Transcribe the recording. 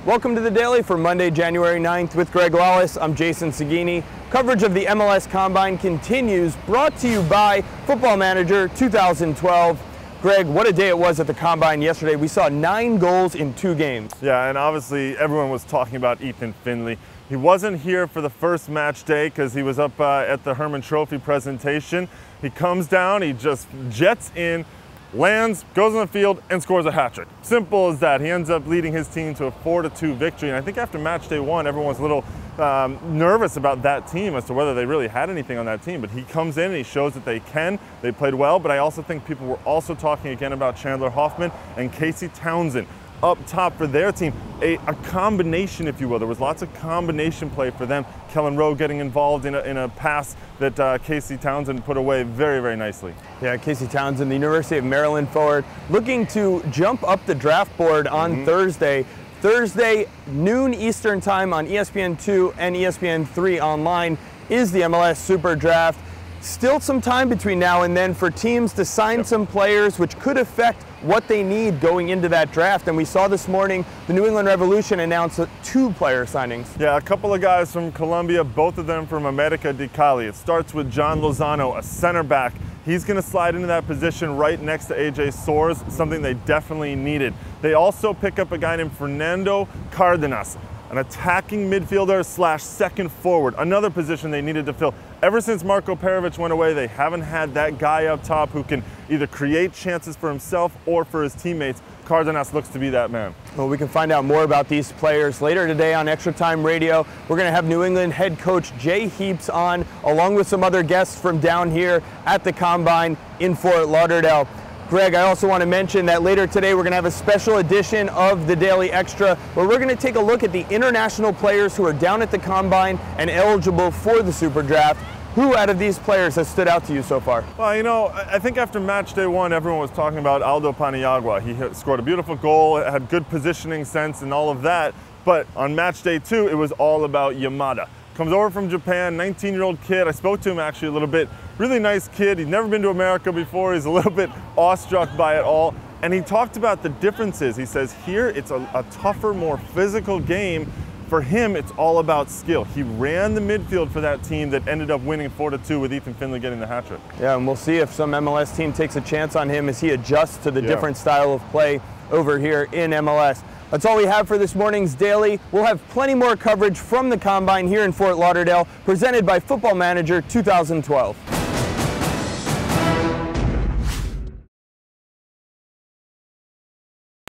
Welcome to the Daily for Monday, January 9th with Greg Lawless. I'm Jason Seguini. Coverage of the MLS Combine continues, brought to you by Football Manager 2012. Greg, what a day it was at the Combine yesterday. We saw 9 goals in 2 games. Yeah, and obviously everyone was talking about Ethan Finley. He wasn't here for the first match day because he was up at the Herman Trophy presentation. He comes down, he just jets in, lands, goes on the field, and scores a hat trick. Simple as that. He ends up leading his team to a 4-2 victory. And I think after match day 1, everyone was a little nervous about that team as to whether they really had anything on that team. But he comes in and he shows that they can. They played well, but I also think people were also talking again about Chandler Hoffman and Casey Townsend up top for their team. A combination, if you will. There was lots of combination play for them. Kellen Rowe getting involved in a pass that Casey Townsend put away very, very nicely. Yeah, Casey Townsend, the University of Maryland forward, looking to jump up the draft board on Thursday. Thursday, noon Eastern time on ESPN2 and ESPN3 online is the MLS Super Draft. Still some time between now and then for teams to sign some players, which could affect what they need going into that draft. And we saw this morning the New England Revolution announce 2 player signings. Yeah, a couple of guys from Colombia, both of them from America de Cali. It starts with John Lozano, a center back. He's going to slide into that position right next to AJ Soares, something they definitely needed. They also pick up a guy named Fernando Cardenas, an attacking midfielder / second forward, another position they needed to fill. Ever since Marko Perovic went away, they haven't had that guy up top who can either create chances for himself or for his teammates. Cardenas looks to be that man. Well, we can find out more about these players later today on Extra Time Radio. We're going to have New England head coach Jay Heaps on, along with some other guests from down here at the Combine in Fort Lauderdale. Greg, I also want to mention that later today we're going to have a special edition of the Daily Extra where we're going to take a look at the international players who are down at the Combine and eligible for the Super Draft. Who out of these players has stood out to you so far? Well, you know, I think after match day 1, everyone was talking about Aldo Paniagua. He scored a beautiful goal, had good positioning sense and all of that. But on match day 2, it was all about Yamada. Comes over from Japan, 19-year-old kid. I spoke to him actually a little bit. Really nice kid. He's never been to America before. He's a little bit awestruck by it all. And he talked about the differences. He says here it's a tougher, more physical game. For him, it's all about skill. He ran the midfield for that team that ended up winning 4-2 with Ethan Finley getting the hat trick. Yeah, and we'll see if some MLS team takes a chance on him as he adjusts to the different style of play over here in MLS. That's all we have for this morning's Daily. We'll have plenty more coverage from the Combine here in Fort Lauderdale, presented by Football Manager 2012.